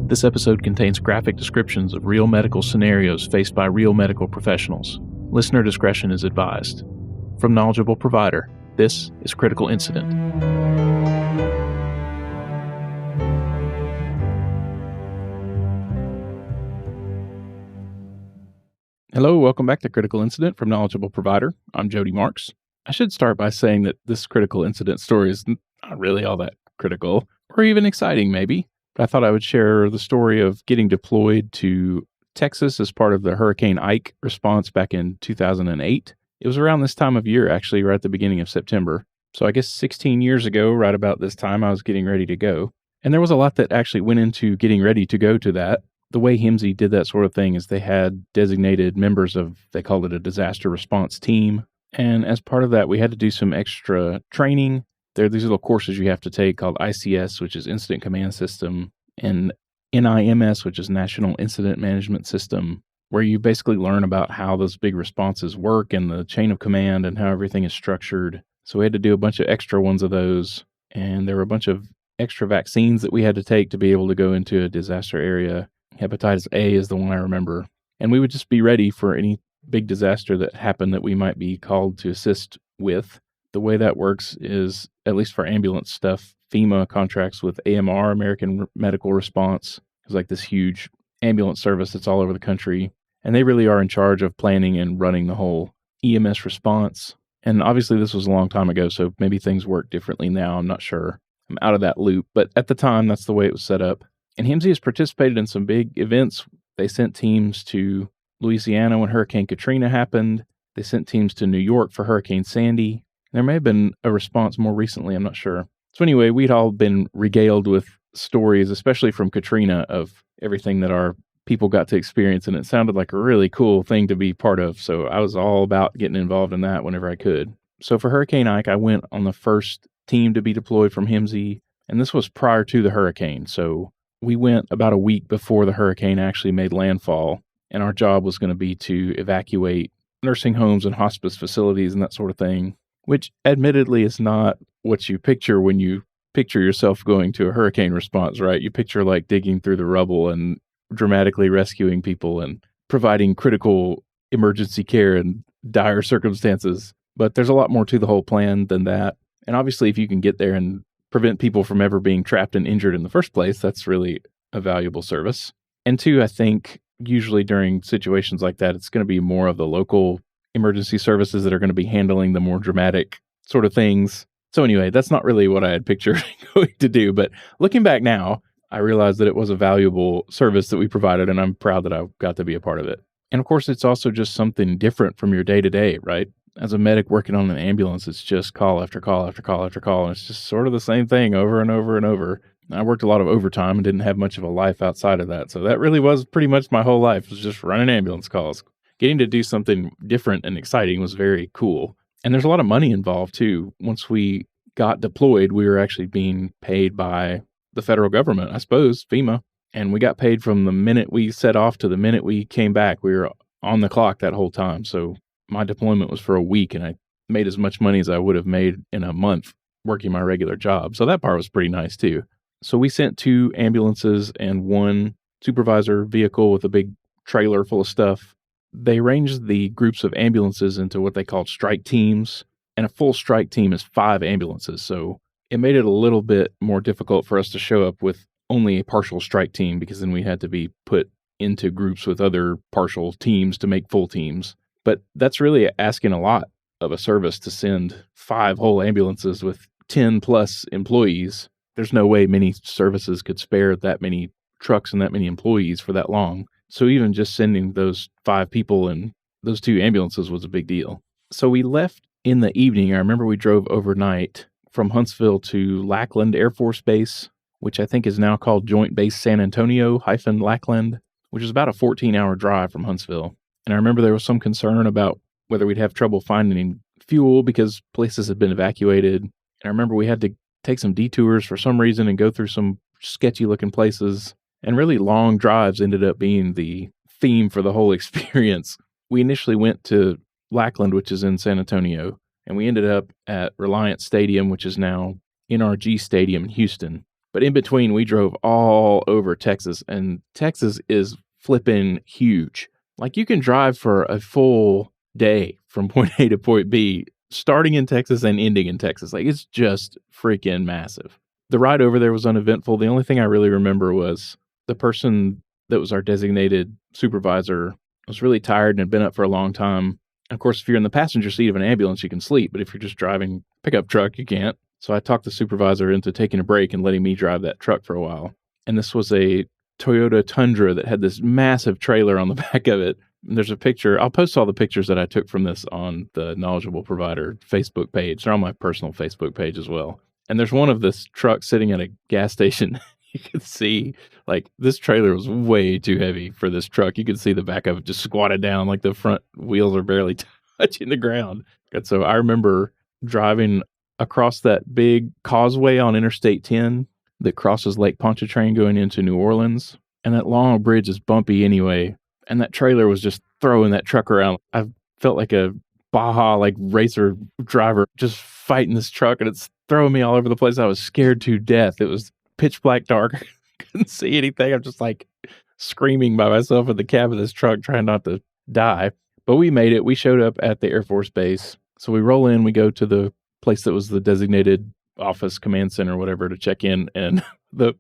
This episode contains graphic descriptions of real medical scenarios faced by real medical professionals. Listener discretion is advised. From Knowledgeable Provider, this is Critical Incident. Hello, welcome back to Critical Incident from Knowledgeable Provider. I'm Jody Marks. I should start by saying that this critical incident story is not really all that critical, or even exciting maybe. But I thought I would share the story of getting deployed to Texas as part of the Hurricane Ike response back in 2008. It was around this time of year, actually, right at the beginning of September. So I guess 16 years ago, right about this time, I was getting ready to go. And there was a lot that actually went into getting ready to go to that. The way HIMSI did that sort of thing is they had designated members of, they called it a disaster response team. And as part of that, we had to do some extra training. There are these little courses you have to take called ICS, which is Incident Command System, and NIMS, which is National Incident Management System, where you basically learn about how those big responses work and the chain of command and how everything is structured. So we had to do a bunch of extra ones of those, and there were a bunch of extra vaccines that we had to take to be able to go into a disaster area. Hepatitis A is the one I remember. And we would just be ready for any big disaster that happened that we might be called to assist with. The way that works is, at least for ambulance stuff, FEMA contracts with AMR, American Medical Response. It's like this huge ambulance service that's all over the country. And they really are in charge of planning and running the whole EMS response. And obviously this was a long time ago, so maybe things work differently now. I'm not sure. I'm out of that loop. But at the time, that's the way it was set up. And HIMSI has participated in some big events. They sent teams to Louisiana when Hurricane Katrina happened. They sent teams to New York for Hurricane Sandy. There may have been a response more recently, I'm not sure. So anyway, we'd all been regaled with stories, especially from Katrina, of everything that our people got to experience, and it sounded like a really cool thing to be part of. So I was all about getting involved in that whenever I could. So for Hurricane Ike, I went on the first team to be deployed from HIMSI, and this was prior to the hurricane. So we went about a week before the hurricane actually made landfall, and our job was going to be to evacuate nursing homes and hospice facilities and that sort of thing, which admittedly is not what you picture when you picture yourself going to a hurricane response, right? You picture like digging through the rubble and dramatically rescuing people and providing critical emergency care in dire circumstances. But there's a lot more to the whole plan than that. And obviously, if you can get there and prevent people from ever being trapped and injured in the first place, that's really a valuable service. And two, I think usually during situations like that, it's going to be more of the local emergency services that are going to be handling the more dramatic sort of things. So anyway, that's not really what I had pictured going to do. But looking back now, I realized that it was a valuable service that we provided, and I'm proud that I got to be a part of it. And of course, it's also just something different from your day-to-day, right? As a medic working on an ambulance, it's just call after call after call after call. And it's just sort of the same thing over and over and over. I worked a lot of overtime and didn't have much of a life outside of that. So that really was pretty much my whole life, was just running ambulance calls. Getting to do something different and exciting was very cool. And there's a lot of money involved too. Once we got deployed, we were actually being paid by the federal government, I suppose, FEMA. And we got paid from the minute we set off to the minute we came back. We were on the clock that whole time. So my deployment was for a week, and I made as much money as I would have made in a month working my regular job. So that part was pretty nice too. So we sent 2 ambulances and 1 supervisor vehicle with a big trailer full of stuff. They arranged the groups of ambulances into what they called strike teams, and a full strike team is 5 ambulances. So it made it a little bit more difficult for us to show up with only a partial strike team, because then we had to be put into groups with other partial teams to make full teams. But that's really asking a lot of a service to send 5 whole ambulances with 10 plus employees. There's no way many services could spare that many trucks and that many employees for that long. So even just sending those 5 people and those 2 ambulances was a big deal. So we left in the evening. I remember we drove overnight from Huntsville to Lackland Air Force Base, which I think is now called Joint Base San Antonio-Lackland, which is about a 14-hour drive from Huntsville. And I remember there was some concern about whether we'd have trouble finding fuel because places had been evacuated. And I remember we had to take some detours for some reason and go through some sketchy-looking places. And really long drives ended up being the theme for the whole experience. We initially went to Lackland, which is in San Antonio, and we ended up at Reliance Stadium, which is now NRG Stadium in Houston. But in between, we drove all over Texas, and Texas is flipping huge. Like, you can drive for a full day from point A to point B, starting in Texas and ending in Texas. Like, it's just freaking massive. The ride over there was uneventful. The only thing I really remember was the person that was our designated supervisor was really tired and had been up for a long time. Of course, if you're in the passenger seat of an ambulance, you can sleep, but if you're just driving pickup truck, you can't. So I talked the supervisor into taking a break and letting me drive that truck for a while. And this was a Toyota Tundra that had this massive trailer on the back of it. And there's a picture. I'll post all the pictures that I took from this on the Knowledgeable Provider Facebook page. They're on my personal Facebook page as well. And there's one of this truck sitting at a gas station. You can see, like, this trailer was way too heavy for this truck. You could see the back of it just squatted down, like the front wheels are barely touching the ground. And so I remember driving across that big causeway on Interstate 10 that crosses Lake Pontchartrain going into New Orleans. And that long bridge is bumpy anyway. And that trailer was just throwing that truck around. I felt like a Baja, like, racer driver just fighting this truck, and it's throwing me all over the place. I was scared to death. It was pitch black dark. Couldn't see anything. I'm just like screaming by myself in the cab of this truck, trying not to die. But we made it. We showed up at the Air Force Base. So we roll in, we go to the place that was the designated office, command center, whatever, to check in. And the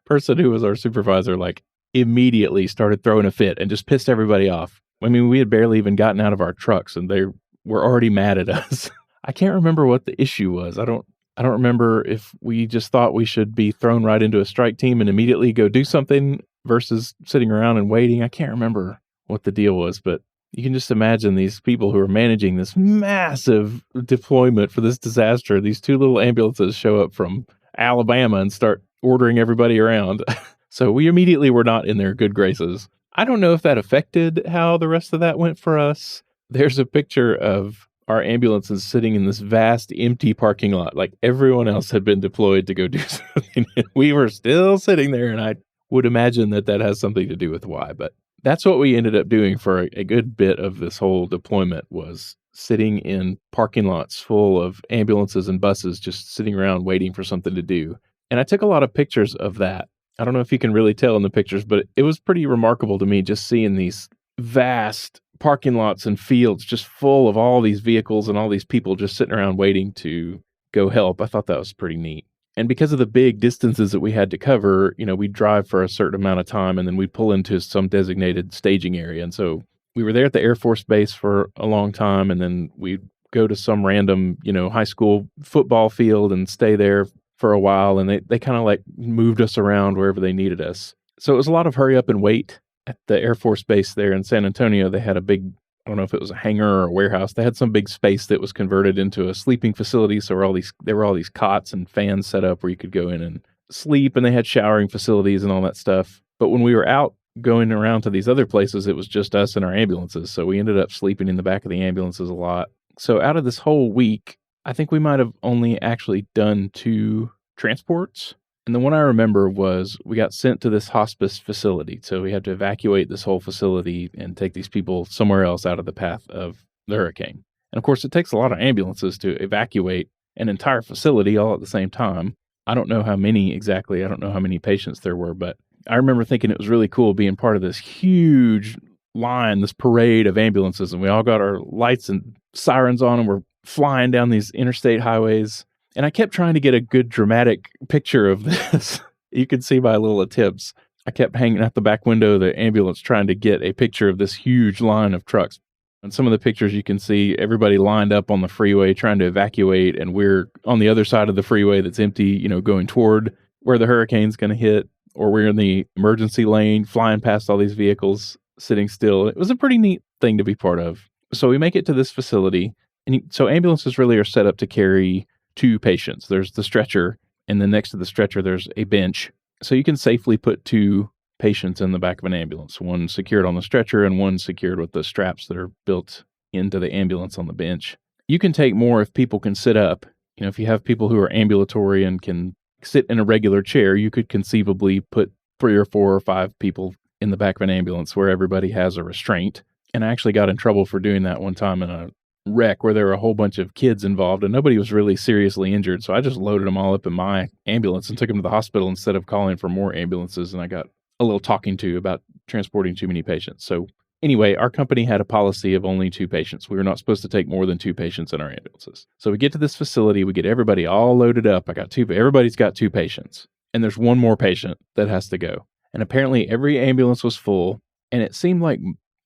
person who was our supervisor, like, immediately started throwing a fit and just pissed everybody off. I mean, we had barely even gotten out of our trucks and they were already mad at us. I can't remember what the issue was. I don't remember if we just thought we should be thrown right into a strike team and immediately go do something versus sitting around and waiting. I can't remember what the deal was, but you can just imagine these people who are managing this massive deployment for this disaster. These two little ambulances show up from Alabama and start ordering everybody around. So we immediately were not in their good graces. I don't know if that affected how the rest of that went for us. There's a picture of our ambulances sitting in this vast empty parking lot. Like, everyone else had been deployed to go do something. And we were still sitting there, and I would imagine that has something to do with why. But that's what we ended up doing for a good bit of this whole deployment, was sitting in parking lots full of ambulances and buses, just sitting around waiting for something to do. And I took a lot of pictures of that. I don't know if you can really tell in the pictures, but it was pretty remarkable to me just seeing these vast parking lots and fields just full of all these vehicles and all these people just sitting around waiting to go help. I thought that was pretty neat. And because of the big distances that we had to cover, we'd drive for a certain amount of time and then we'd pull into some designated staging area. And so we were there at the Air Force Base for a long time, and then we'd go to some random, high school football field and stay there for a while. And they kind of like moved us around wherever they needed us. So it was a lot of hurry up and wait. At the Air Force Base there in San Antonio, they had a big, I don't know if it was a hangar or a warehouse. They had some big space that was converted into a sleeping facility. So there were all these cots and fans set up where you could go in and sleep, and they had showering facilities and all that stuff. But when we were out going around to these other places, it was just us and our ambulances. So we ended up sleeping in the back of the ambulances a lot. So out of this whole week, I think we might have only actually done 2 transports. And the one I remember was we got sent to this hospice facility. So we had to evacuate this whole facility and take these people somewhere else out of the path of the hurricane. And of course, it takes a lot of ambulances to evacuate an entire facility all at the same time. I don't know how many exactly. I don't know how many patients there were, but I remember thinking it was really cool being part of this huge line, this parade of ambulances. And we all got our lights and sirens on, and we're flying down these interstate highways. And I kept trying to get a good dramatic picture of this. You could see my little attempts. I kept hanging out the back window of the ambulance trying to get a picture of this huge line of trucks. And some of the pictures you can see everybody lined up on the freeway trying to evacuate, and we're on the other side of the freeway that's empty, going toward where the hurricane's going to hit, or we're in the emergency lane flying past all these vehicles sitting still. It was a pretty neat thing to be part of. So we make it to this facility, and so ambulances really are set up to carry 2 patients. There's the stretcher, and then next to the stretcher, there's a bench. So you can safely put 2 patients in the back of an ambulance, one secured on the stretcher and one secured with the straps that are built into the ambulance on the bench. You can take more if people can sit up. If you have people who are ambulatory and can sit in a regular chair, you could conceivably put 3 or 4 or 5 people in the back of an ambulance where everybody has a restraint. And I actually got in trouble for doing that one time in a wreck where there were a whole bunch of kids involved and nobody was really seriously injured. So I just loaded them all up in my ambulance and took them to the hospital instead of calling for more ambulances. And I got a little talking to about transporting too many patients. So anyway, our company had a policy of only 2 patients. We were not supposed to take more than 2 patients in our ambulances. So we get to this facility, we get everybody all loaded up. Everybody's got 2 patients, and there's one more patient that has to go. And apparently every ambulance was full, and it seemed like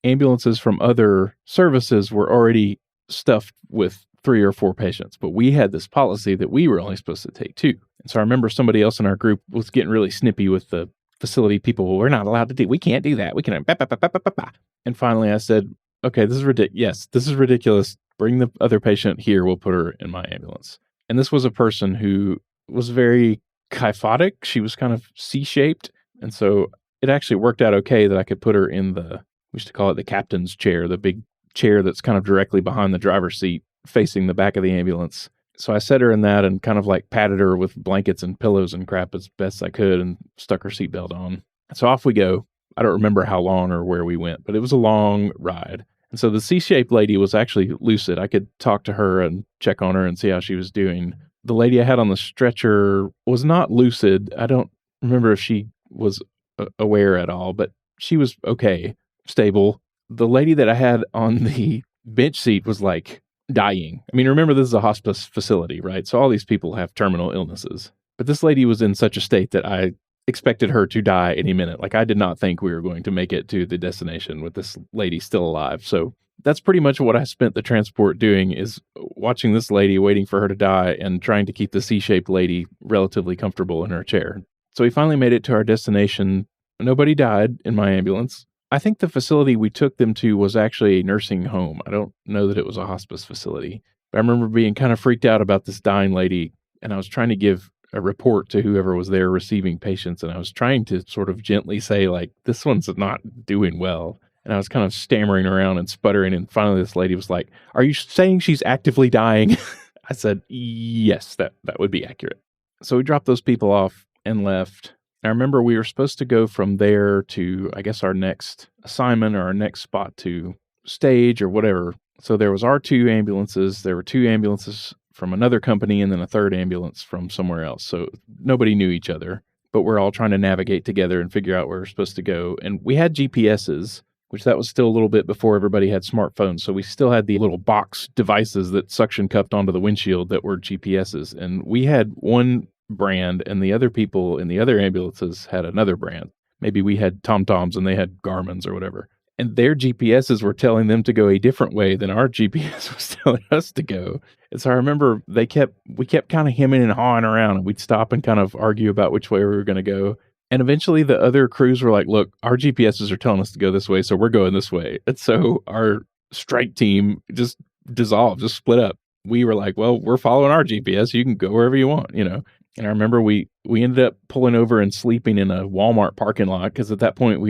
ambulances from other services were already stuffed with 3 or 4 patients, but we had this policy that we were only supposed to take 2. And so I remember somebody else in our group was getting really snippy with the facility people. Well, we're not allowed to do. We can't do that. We can. And finally, I said, "Okay, this is ridiculous. Yes, this is ridiculous. Bring the other patient here. We'll put her in my ambulance." And this was a person who was very kyphotic. She was kind of C-shaped, and so it actually worked out okay that I could put her in we used to call it the captain's chair, the big chair that's kind of directly behind the driver's seat, facing the back of the ambulance. So I set her in that and kind of like patted her with blankets and pillows and crap as best I could and stuck her seatbelt on. So off we go. I don't remember how long or where we went, but it was a long ride. And so the C-shaped lady was actually lucid. I could talk to her and check on her and see how she was doing. The lady I had on the stretcher was not lucid. I don't remember if she was aware at all, but she was okay, stable. The lady that I had on the bench seat was like dying. I mean, remember, this is a hospice facility, right? So all these people have terminal illnesses. But this lady was in such a state that I expected her to die any minute. Like, I did not think we were going to make it to the destination with this lady still alive. So that's pretty much what I spent the transport doing, is watching this lady, waiting for her to die, and trying to keep the C-shaped lady relatively comfortable in her chair. So we finally made it to our destination. Nobody died in my ambulance. I think the facility we took them to was actually a nursing home. I don't know that it was a hospice facility. But I remember being kind of freaked out about this dying lady, and I was trying to give a report to whoever was there receiving patients, and I was trying to sort of gently say, like, this one's not doing well. And I was kind of stammering around and sputtering, and finally this lady was like, "Are you saying she's actively dying?" I said, "Yes, that would be accurate." So we dropped those people off and left. I remember we were supposed to go from there to, I guess, our next assignment or our next spot to stage or whatever. So there was our 2 ambulances. There were 2 ambulances from another company and then a third ambulance from somewhere else. So nobody knew each other, but we're all trying to navigate together and figure out where we're supposed to go. And we had GPSs, which that was still a little bit before everybody had smartphones. So we still had the little box devices that suction cupped onto the windshield that were GPSs. And we had one brand and the other people in the other ambulances had another brand. Maybe we had TomToms and they had Garmin's or whatever. And their GPSs were telling them to go a different way than our GPS was telling us to go. And so I remember we kept kind of hemming and hawing around, and we'd stop and kind of argue about which way we were going to go. And eventually the other crews were like, "Look, our GPSs are telling us to go this way, so we're going this way." And so our strike team just dissolved, just split up. We were like, "Well, we're following our GPS. You can go wherever you want, you know." And I remember we ended up pulling over and sleeping in a Walmart parking lot, because at that point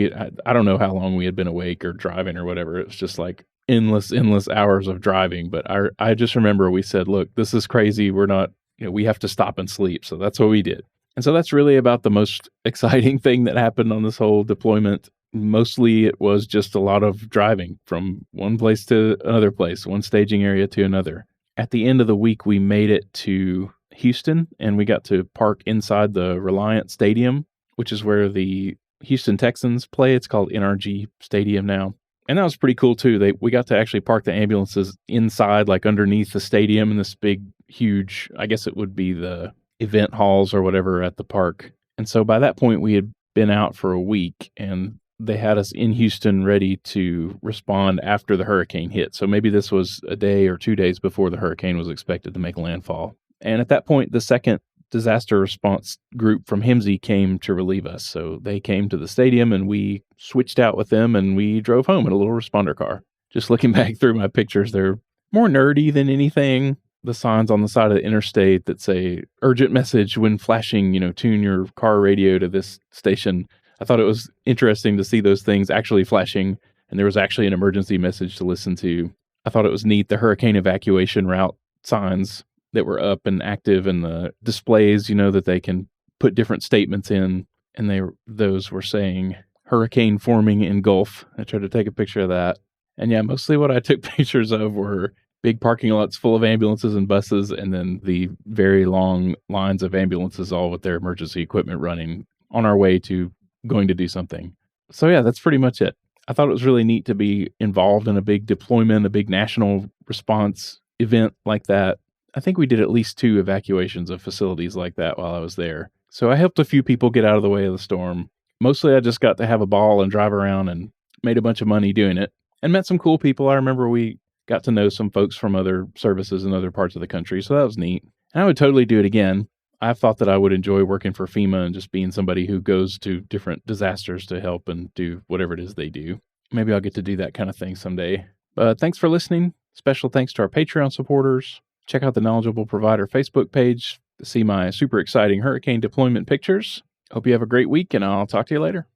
I don't know how long we had been awake or driving or whatever. It was just like endless hours of driving. But I just remember we said, "Look, this is crazy. We're not, we have to stop and sleep." So that's what we did. And so that's really about the most exciting thing that happened on this whole deployment. Mostly it was just a lot of driving from one place to another place, one staging area to another. At the end of the week, we made it to Houston, and we got to park inside the Reliant Stadium, which is where the Houston Texans play. It's called NRG Stadium now. And that was pretty cool too. We got to actually park the ambulances inside, like underneath the stadium in this big, huge, I guess it would be the event halls or whatever at the park. And so by that point, we had been out for a week, and they had us in Houston ready to respond after the hurricane hit. So maybe this was a day or 2 days before the hurricane was expected to make landfall. And at that point, the second disaster response group from HIMSI came to relieve us. So they came to the stadium, and we switched out with them, and we drove home in a little responder car. Just looking back through my pictures, they're more nerdy than anything. The signs on the side of the interstate that say urgent message when flashing, tune your car radio to this station. I thought it was interesting to see those things actually flashing, and there was actually an emergency message to listen to. I thought it was neat, the hurricane evacuation route signs that were up and active, and the displays, that they can put different statements in, and those were saying hurricane forming in Gulf. I tried to take a picture of that. And yeah, mostly what I took pictures of were big parking lots full of ambulances and buses, and then the very long lines of ambulances, all with their emergency equipment running on our way to going to do something. So yeah, that's pretty much it. I thought it was really neat to be involved in a big deployment, a big national response event like that. I think we did at least 2 evacuations of facilities like that while I was there. So I helped a few people get out of the way of the storm. Mostly I just got to have a ball and drive around and made a bunch of money doing it and met some cool people. I remember we got to know some folks from other services in other parts of the country, so that was neat. And I would totally do it again. I thought that I would enjoy working for FEMA and just being somebody who goes to different disasters to help and do whatever it is they do. Maybe I'll get to do that kind of thing someday. But thanks for listening. Special thanks to our Patreon supporters. Check out the Knowledgeable Provider Facebook page to see my super exciting hurricane deployment pictures. Hope you have a great week, and I'll talk to you later.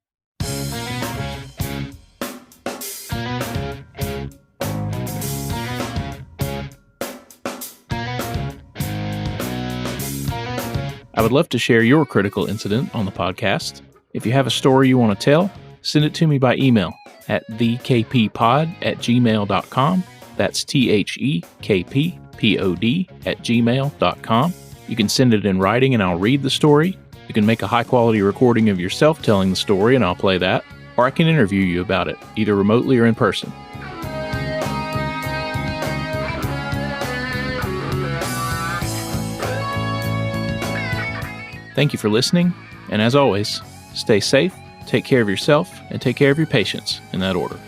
I would love to share your critical incident on the podcast. If you have a story you want to tell, send it to me by email at thekppod@gmail.com. That's thekppod@gmail.com. You can send it in writing and I'll read the story. You can make a high-quality recording of yourself telling the story and I'll play that. Or I can interview you about it, either remotely or in person. Thank you for listening, and as always, stay safe, take care of yourself, and take care of your patients in that order.